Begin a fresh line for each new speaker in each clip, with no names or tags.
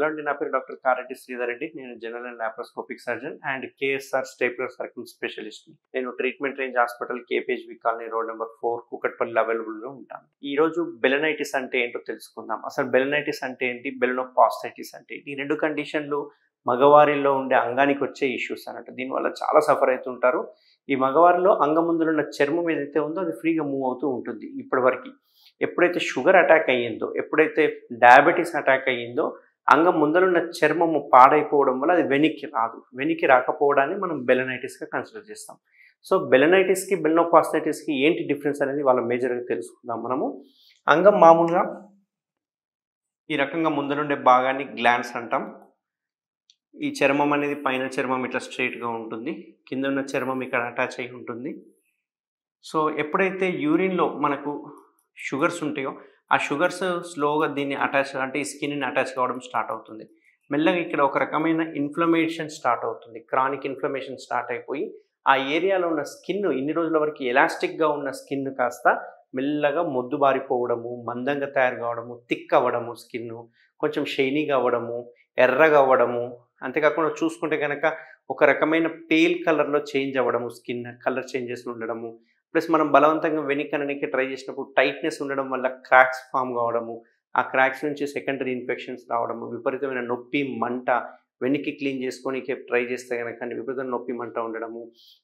Hello అండి. నా పేరు డాక్టర్ కారెడ్డి శ్రీధర్ రెడ్డి. నేను general and laparoscopic surgeon and KSR stapler circle specialist. నేను treatment range hospital KPHB colony road number 4 కూకట్పల్లిలో అవైలబుల్గా ఉంటాను. ఈ రోజు బెలనైటిస్ అంటే ఏంటో తెలుసుకుందాం. అసలు బెలనైటిస్ అంటే ఏంటి, బెలనోపాస్టైటిస్ అంటే ఏంటి? ఈ రెండు కండిషన్లు మగవారిలో ఉండే అంగానికి వచ్చే ఇష్యూస్ అన్నట్టు. దీనివల్ల చాలా సఫర్ అవుతుంటారు. ఈ మగవారిలో అంగం ముందులో ఉన్న చర్మం ఏదైతే ఉందో అది ఫ్రీగా మూవ్ అవుతూ ఉంటుంది ఇప్పటివరకు. ఎప్పుడైతే షుగర్ అటాక్ అయ్యిందో, ఎప్పుడైతే డయాబెటీస్ అటాక్ అయ్యిందో, అంగం ముందరున్న చర్మము పాడైపోవడం వల్ల అది వెనక్కి రాదు. వెనక్కి రాకపోవడాన్ని మనం బెలనైటిస్గా కన్సిడర్ చేస్తాం. సో బెలనైటిస్కి బెలనోపాస్టైటిస్కి ఏంటి డిఫరెన్స్ అనేది వాళ్ళ మేజర్గా తెలుసుకుందాం మనము. అంగం మామూలుగా ఈ రకంగా ముందరుండే భాగాన్ని గ్లాండ్స్ అంటాం. ఈ చర్మం అనేది పైన చర్మం ఇట్లా స్ట్రైట్గా ఉంటుంది, కింద ఉన్న చర్మం ఇక్కడ అటాచ్ అయి ఉంటుంది. సో ఎప్పుడైతే యూరిన్లో మనకు షుగర్స్ ఉంటాయో ఆ షుగర్స్ స్లోగా దీన్ని అటాచ్ అంటే ఈ స్కిన్ని అటాచ్ కావడం స్టార్ట్ అవుతుంది. మెల్లగా ఇక్కడ ఒక రకమైన ఇన్ఫ్లమేషన్ స్టార్ట్ అవుతుంది. క్రానిక్ ఇన్ఫ్లమేషన్ స్టార్ట్ అయిపోయి ఆ ఏరియాలో ఉన్న స్కిన్ ఇన్ని రోజుల వరకు ఎలాస్టిక్గా ఉన్న స్కిన్ కాస్త మెల్లగా మొద్దుబారిపోవడము, మందంగా తయారు కావడము, థిక్ అవ్వడము, స్కిన్ కొంచెం షైనీగా అవ్వడము, ఎర్రగా అవ్వడము, అంతేకాకుండా చూసుకుంటే కనుక ఒక రకమైన పేల్ కలర్లో చేంజ్ అవ్వడము, స్కిన్ కలర్ చేంజెస్ ఉండడము, ప్లస్ మనం బలవంతంగా వెనక్కి ట్రై చేసినప్పుడు టైట్నెస్ ఉండడం వల్ల క్రాక్స్ ఫామ్ కావడము, ఆ క్రాక్స్ నుంచి సెకండరీ ఇన్ఫెక్షన్స్ రావడము, విపరీతమైన నొప్పి మంట, వెనక్కి క్లీన్ చేసుకోనికి ట్రై చేస్తే కనుక విపరీతమైన నొప్పి మంట ఉండడము,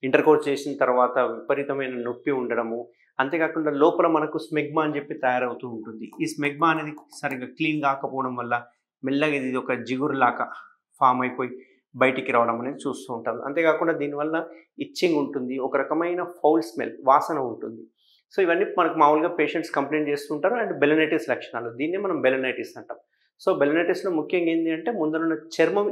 ఇంటర్కోర్స్ చేసిన తర్వాత విపరీతమైన నొప్పి ఉండడము, అంతేకాకుండా లోపల మనకు స్మెగ్మా అని చెప్పి తయారవుతూ ఉంటుంది. ఈ స్మెగ్మా అనేది సరిగ్గా క్లీన్ కాకపోవడం వల్ల మెల్లగా ఇది ఒక జిగురులాగా ఫామ్ అయిపోయి బయటికి రావడం అనేది చూస్తూ ఉంటాం. అంతేకాకుండా దీనివల్ల ఇచ్చింగ్ ఉంటుంది, ఒక రకమైన ఫౌల్ స్మెల్ వాసన ఉంటుంది. సో ఇవన్నీ మనకు మామూలుగా పేషెంట్స్ కంప్లైంట్ చేస్తుంటారు. అండ్ బెలనైటిస్ లక్షణాలు, దీన్నే మనం బెలనైటిస్ అంటాం. సో బెలనైటిస్లో ముఖ్యంగా ఏంటి అంటే ముందరున్న చర్మం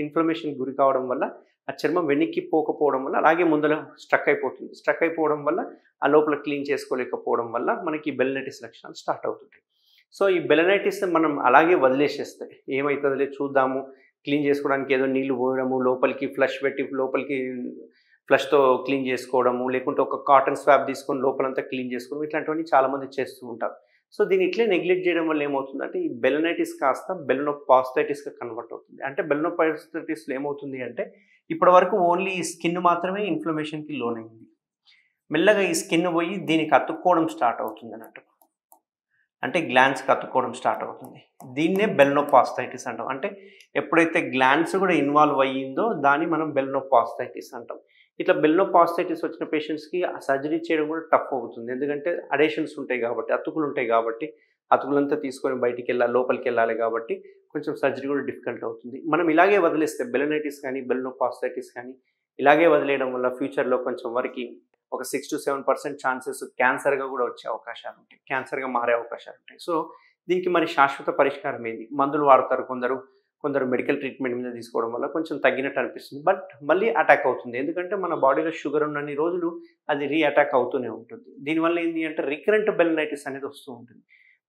ఇన్ఫ్లమేషన్ గురి కావడం వల్ల ఆ చర్మం వెనక్కి పోకపోవడం వల్ల అలాగే ముందర స్ట్రక్ అయిపోతుంది. స్ట్రక్ అయిపోవడం వల్ల ఆ లోపల క్లీన్ చేసుకోలేకపోవడం వల్ల మనకి బెలనైటిస్ లక్షణాలు స్టార్ట్ అవుతుంటాయి. సో ఈ బెలనైటిస్ మనం అలాగే వదిలేసేస్తే ఏమవుతుందో చూద్దాము, క్లీన్ చేసుకోవడానికి ఏదో నీళ్లు పోయడము, లోపలికి ఫ్లష్ పెట్టి లోపలికి ఫ్లష్తో క్లీన్ చేసుకోవడము, లేకుంటే ఒక కాటన్ స్వాబ్ తీసుకొని లోపలంతా క్లీన్ చేసుకోవడం, ఇట్లాంటివన్నీ చాలామంది చేస్తూ ఉంటారు. సో దీన్ని ఇట్లే నెగ్లెక్ట్ చేయడం వల్ల ఏమవుతుందంటే ఈ బెలనైటిస్ కాస్త బెలనోపాస్టైటిస్గా కన్వర్ట్ అవుతుంది. అంటే బెలనోపాస్టైటిస్లో ఏమవుతుంది అంటే ఇప్పటి వరకు ఓన్లీ ఈ స్కిన్ మాత్రమే ఇన్ఫ్లమేషన్కి లోనైంది. మెల్లగా ఈ స్కిన్ పోయి దీనికి అతుక్కోవడం స్టార్ట్ అవుతుంది అన్నట్టు. అంటే గ్లాండ్స్కి అతుక్కోవడం స్టార్ట్ అవుతుంది. దీన్నే బెలనోపాస్టైటిస్ అంటాం. అంటే ఎప్పుడైతే గ్లాండ్స్ కూడా ఇన్వాల్వ్ అయ్యిందో దాన్ని మనం బెలనోపాస్టైటిస్ అంటాం. ఇట్లా బెలనోపాస్టైటిస్ వచ్చిన పేషెంట్స్కి సర్జరీ చేయడం కూడా టఫ్ అవుతుంది. ఎందుకంటే అడేషన్స్ ఉంటాయి కాబట్టి, అతుకులు ఉంటాయి కాబట్టి, అతుకులంతా తీసుకొని బయటికి వెళ్ళాలి, లోపలికి వెళ్ళాలి కాబట్టి కొంచెం సర్జరీ కూడా డిఫికల్ట్ అవుతుంది. మనం ఇలాగే వదిలేస్తే బెలనైటిస్ కానీ బెలనోపాస్టైటిస్ కానీ ఇలాగే వదిలేయడం వల్ల ఫ్యూచర్లో కొంచెం వరకు ఒక 6 to 7% ఛాన్సెస్ క్యాన్సర్గా కూడా వచ్చే అవకాశాలు ఉంటాయి, క్యాన్సర్గా మారే అవకాశాలు ఉంటాయి. సో దీనికి మరి శాశ్వత పరిష్కారం ఏంది? మందులు వాడతారు కొందరు మెడికల్ ట్రీట్మెంట్ మీద తీసుకోవడం వల్ల కొంచెం తగ్గినట్టు అనిపిస్తుంది. బట్ మళ్ళీ అటాక్ అవుతుంది. ఎందుకంటే మన బాడీలో షుగర్ ఉన్నన్ని రోజులు అది అటాక్ అవుతూనే ఉంటుంది. దీనివల్ల ఏంటి అంటే రికరెంట్ బెలనైటిస్ అనేది వస్తూ ఉంటుంది.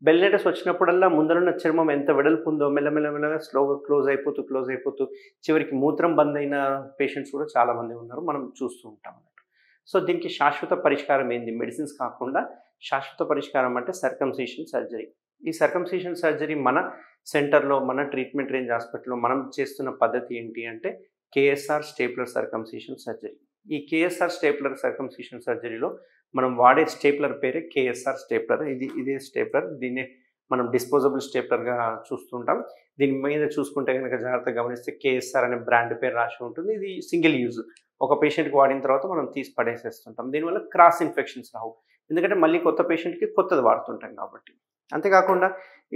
బెలనైటిస్ వచ్చినప్పుడల్లా ముందరున్న చర్మం ఎంత వెడల్పు ఉందో మెల్లమెల్లగా స్లోగా క్లోజ్ అయిపోతూ చివరికి మూత్రం బంద్ అయిన పేషెంట్స్ కూడా చాలామంది ఉన్నారు, మనం చూస్తూ ఉంటాం అన్నట్టు. సో దీనికి శాశ్వత పరిష్కారం ఏంది? మెడిసిన్స్ కాకుండా శాశ్వత పరిష్కారం అంటే సర్కంసిషన్ సర్జరీ. ఈ సర్కంసిషన్ సర్జరీ మన సెంటర్లో, మన ట్రీట్మెంట్ రేంజ్ హాస్పిటల్లో మనం చేస్తున్న పద్ధతి ఏంటి అంటే కేఎస్ఆర్ స్టేప్లర్ సర్కంసిషన్ సర్జరీ. ఈ కేఎస్ఆర్ స్టేప్లర్ సర్కంసిషన్ సర్జరీలో మనం వాడే స్టేప్లర్ పేరే కేఎస్ఆర్ స్టేప్లర్. ఇదే స్టేప్లర్, దీన్నే మనం డిస్పోజబుల్ స్టేప్లర్గా చూస్తుంటాం. దీని మీద చూసుకుంటే కనుక జాగ్రత్తగా గమనిస్తే కేఎస్ఆర్ అనే బ్రాండ్ పేరు రాసి ఉంటుంది. ఇది సింగిల్ యూజ్, ఒక పేషెంట్కి వాడిన తర్వాత మనం తీసి పడేసేస్తుంటాం. దీనివల్ల క్రాస్ ఇన్ఫెక్షన్స్ రావు, ఎందుకంటే మళ్ళీ కొత్త పేషెంట్కి కొత్తది వాడుతుంటాం కాబట్టి. అంతేకాకుండా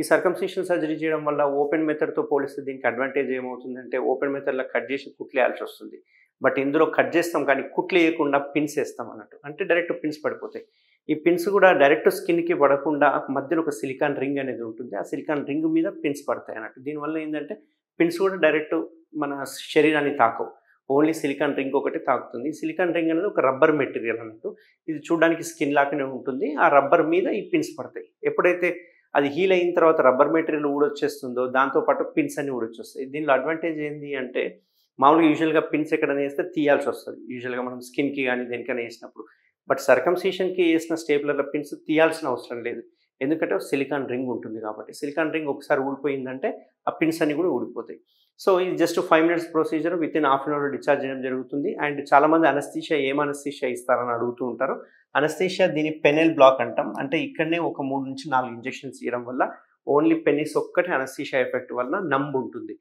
ఈ సర్కంసిషన్ సర్జరీ చేయడం వల్ల ఓపెన్ మెథడ్తో పోలిస్తే దీనికి అడ్వాంటేజ్ ఏమవుతుందంటే ఓపెన్ మెథడ్లో కట్ చేసి కుట్లేయాల్సి వస్తుంది. బట్ ఇందులో కట్ చేస్తాం కానీ కుట్లు వేయకుండా పిన్స్ వేస్తాం అన్నట్టు. అంటే డైరెక్ట్ పిన్స్ పడిపోతాయి. ఈ పిన్స్ కూడా డైరెక్ట్ స్కిన్కి పడకుండా మధ్యలో ఒక సిలికాన్ రింగ్ అనేది ఉంటుంది, ఆ సిలికాన్ రింగ్ మీద పిన్స్ పడతాయి అన్నట్టు. దీనివల్ల ఏంటంటే పిన్స్ కూడా డైరెక్ట్ మన శరీరాన్ని తాకవు, ఓన్లీ సిలికాన్ రింగ్ ఒకటి తాకుతుంది. ఈ సిలికాన్ రింగ్ అనేది ఒక రబ్బర్ మెటీరియల్ అన్నట్టు. ఇది చూడడానికి స్కిన్ లాగానే ఉంటుంది. ఆ రబ్బర్ మీద ఈ పిన్స్ పడతాయి. ఎప్పుడైతే అది హీల్ అయిన తర్వాత రబ్బర్ మెటీరియల్ ఊడొచ్చేస్తుందో దాంతోపాటు పిన్స్ అన్ని ఊడొచ్చేస్తాయి. దీనిలో అడ్వాంటేజ్ ఏంటి అంటే మామూలుగా యూజువల్గా పిన్స్ ఎక్కడైనా వేస్తే తీయాల్సి వస్తుంది, యూజువల్గా మనం స్కిన్కి కానీ దేనికైనా వేసినప్పుడు. బట్ సర్కంసిషన్కి వేసిన స్టేప్లర్ల పిన్స్ తీయాల్సిన అవసరం లేదు. ఎందుకంటే సిలికాన్ రింగ్ ఉంటుంది కాబట్టి. సిలికాన్ రింగ్ ఒకసారి ఊడిపోయిందంటే ఆ పిన్స్ అన్ని కూడా ఊడిపోతాయి. సో ఇది just 5 minutes procedure, within half an అవర్లో డిశ్చార్జ్ చేయడం జరుగుతుంది. అండ్ చాలామంది అనస్థీషియా అనస్థీషియా ఇస్తారని అడుగుతూ ఉంటారు. అనస్థీషియా దీని పెనెల్ బ్లాక్ అంటాం. అంటే ఇక్కడనే ఒక 3 నుంచి 4 ఇంజెక్షన్స్ ఇవ్వడం వల్ల ఓన్లీ పెనిస్ ఒక్కటే అనస్థీషియా ఎఫెక్ట్ వల్ల నంబ్ ఉంటుంది.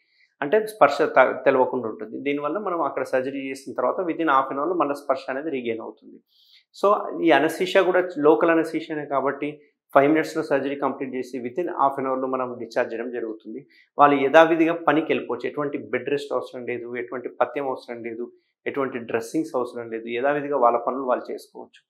అంటే స్పర్శ తెలవకుండా ఉంటుంది. దీనివల్ల మనం అక్కడ సర్జరీ చేసిన తర్వాత వితిన్ హాఫ్ అన్ అవర్లో మళ్ళీ స్పర్శ అనేది రీగెయిన్ అవుతుంది. సో ఈ అనస్థీషియా కూడా లోకల్ అనస్థీషియానే కాబట్టి 5 minutesలో సర్జరీ కంప్లీట్ చేసి వితిన్ హాఫ్ అన్ అవర్లో మనం డిశ్చార్జ్ చేయడం జరుగుతుంది. వాళ్ళు యథావిధిగా పనికి వెళ్ళిపోవచ్చు. ఎటువంటి బెడ్ రెస్ట్ అవసరం లేదు, ఎటువంటి పథ్యం అవసరం లేదు, ఎటువంటి డ్రెస్సింగ్స్ అవసరం లేదు. యథావిధిగా వాళ్ళ పనులు వాళ్ళు చేసుకోవచ్చు.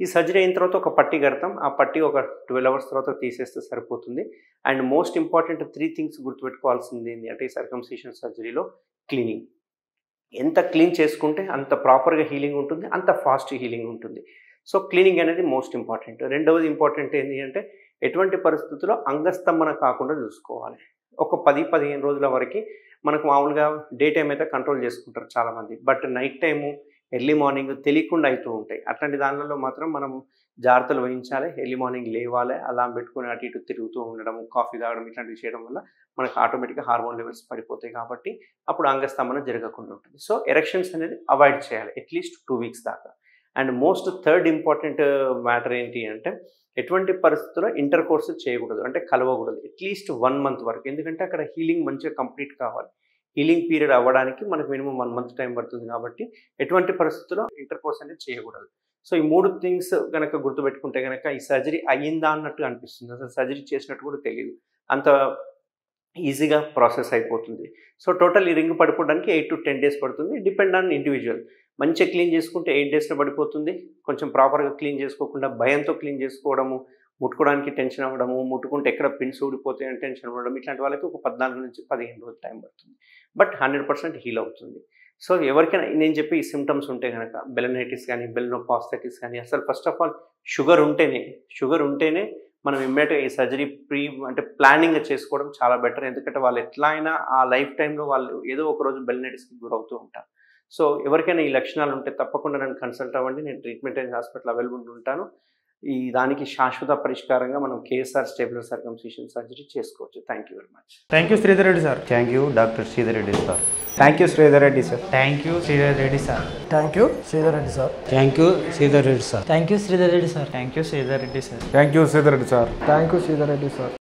ఈ సర్జరీ అయిన తర్వాత ఒక పట్టి కడతాం. ఆ పట్టి ఒక 12 hours తర్వాత తీసేస్తే సరిపోతుంది. అండ్ మోస్ట్ ఇంపార్టెంట్ 3 things గుర్తుపెట్టుకోవాల్సింది ఏంటి అంటే ఈ సర్కంసిషన్ సర్జరీలో క్లీనింగ్. ఎంత క్లీన్ చేసుకుంటే అంత ప్రాపర్గా హీలింగ్ ఉంటుంది, అంత ఫాస్ట్ హీలింగ్ ఉంటుంది. సో క్లీనింగ్ అనేది మోస్ట్ ఇంపార్టెంట్. రెండవది ఇంపార్టెంట్ ఏంటి అంటే ఎటువంటి పరిస్థితుల్లో అంగస్తంభన కాకుండా చూసుకోవాలి. ఒక 10-15 రోజుల వరకు మనకు మామూలుగా డే టైం అయితే కంట్రోల్ చేసుకుంటారు చాలామంది. But night time, early morning తెలియకుండా అవుతూ ఉంటాయి. అట్లాంటి దానిలో మాత్రం మనం జాగ్రత్తలు వహించాలి. ఎర్లీ మార్నింగ్ లేవాలి, అలారం పెట్టుకుని అటు ఇటు తిరుగుతూ ఉండడం, కాఫీ తాగడం ఇట్లాంటివి చేయడం వల్ల మనకు ఆటోమేటిక్గా హార్మోన్ లెవెల్స్ పడిపోతాయి కాబట్టి అప్పుడు అంగస్తంభన జరగకుండా ఉంటుంది. సో ఎరెక్షన్స్ అనేది అవాయిడ్ చేయాలి అట్లీస్ట్ 2 weeks దాకా. And most third important matter ఏంటి అంటే ఎటువంటి పరిస్థితుల్లో ఇంటర్ కోర్స్ చేయకూడదు, అంటే కలవకూడదు అట్లీస్ట్ 1 month వరకు. ఎందుకంటే అక్కడ హీలింగ్ మంచిగా కంప్లీట్ కావాలి. హీలింగ్ పీరియడ్ అవ్వడానికి మనకు మినిమం 1 month టైం పడుతుంది కాబట్టి ఎటువంటి పరిస్థితుల్లో ఇంటర్ కోర్స్ అనేది చేయకూడదు. సో ఈ 3 things కనుక గుర్తుపెట్టుకుంటే కనుక ఈ సర్జరీ అయ్యిందా అన్నట్టు అనిపిస్తుంది. అసలు సర్జరీ చేసినట్టు కూడా తెలియదు, అంత ఈజీగా ప్రాసెస్ అయిపోతుంది. సో టోటల్ ఈ రింగ్ పడిపోవడానికి 8 to 10 days పడుతుంది. Depend on individual. మంచిగా క్లీన్ చేసుకుంటే 8 daysలో పడిపోతుంది. కొంచెం ప్రాపర్గా క్లీన్ చేసుకోకుండా భయంతో క్లీన్ చేసుకోవడము, ముట్టుకోవడానికి టెన్షన్ అవ్వడము, ముట్టుకుంటే ఎక్కడ పిన్స్ ఊడిపోతాయి అని టెన్షన్ అవ్వడం, ఇట్లాంటి వాళ్ళకి ఒక 14 నుంచి 15 రోజులు టైం పడుతుంది. బట్ 100% హీల్ అవుతుంది. సో ఎవరికైనా నేను చెప్పి ఈ సిమ్టమ్స్ ఉంటే కనుక బెలనైటిస్ కానీ, బెలినోపాస్థైటిస్ కానీ, అసలు ఫస్ట్ ఆఫ్ ఆల్ షుగర్ ఉంటేనే మనం ఇమ్మీడియట్గా ఈ సర్జరీ అంటే ప్లానింగ్గా చేసుకోవడం చాలా బెటర్. ఎందుకంటే వాళ్ళు ఎట్లా అయినా ఆ లైఫ్ టైంలో వాళ్ళు ఏదో ఒక రోజు బెలనైటిస్కి గురవుతూ ఉంటారు. సో ఎవరికైనా ఈ లక్షణాలు ఉంటే తప్పకుండా నన్ను కన్సల్ట్ అవ్వండి. నేను ట్రీట్మెంట్ రేంజ్ హాస్పిటల్ అవైలబుల్ ఉంటాను. ఈ దానికి శాశ్వత పరిష్కారంగా మనం కేఎస్ఆర్ స్టేబులర్ సర్కంసిషన్ సర్జరీ చేసుకోవచ్చు. Thank you very much.
Thank you Sridhar Reddy sir.
Thank you doctor Sridhar Reddy sir.
Thank you Sridhar Reddy sir.
Thank you Sridhar Reddy sir.
Thank you Sridhar Reddy sir.
Thank you Sridhar Reddy sir.
Thank you Sridhar Reddy sir. Thank you Sridhar Reddy sir.
Thank you Sridhar Reddy sir.
Thank you Sridhar Reddy sir.